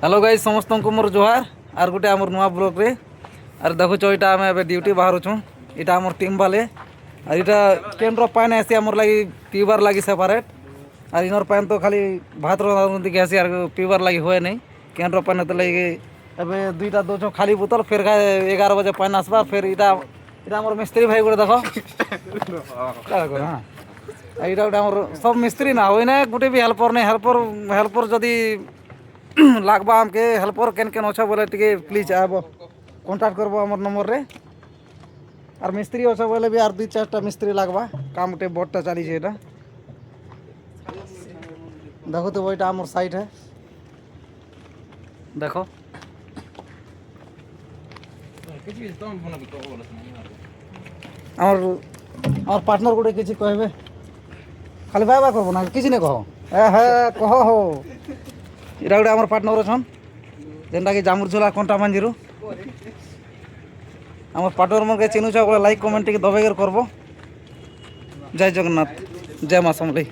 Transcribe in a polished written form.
Hello guys समस्त को मोर जोहार आर गोटे आमर नुआ ब्लॉक रे आर देखुच यहाँ आम ए ड्यूटी बाहर छूँ यहाँ आमर टीम बाले और यहाँ केन्द्र पान आसी आमर लगी पीबार लगी सेपारेट और इनर पान तो खाली भात रंधी आसी आर पीबार लगी हुए नहीं केन्द्र पान तो लगे एबे दुईटा दो खाली बोतल फिर 11 बजे पान आसबा फिर इटा आमर मिस्त्री भाई गोटे देख हाँ यहाँ गोटे आमर सब मिस्त्री ना हो ना गोटे भी हेल्पर नहीं हेल्पर जदि लागबा आमके हेल्पर केन केन अच्छा बोले टिके प्लीज आब कांटेक्ट करबो हमर नंबर रे और मिस्त्री अच्छा बोले भी आर 2-4टा मिस्त्री लागबा काम टे बड़टा चली छे एटा देखो तो वहीटा हमर साइट है देखो और पार्टनर गोटे किछि कहबे खाली बाय बाय करबो ना किछि ने कहो ए हे कहो हो इरा गोटे आमर पार्टनर अछन जेनटा कि जामुरझोला कंटा मंजीरू आमर पार्टनर मन के चिन्हु छ लाइक कमेंट के दबेगर करबो। जय जगन्नाथ जय मां समलेई।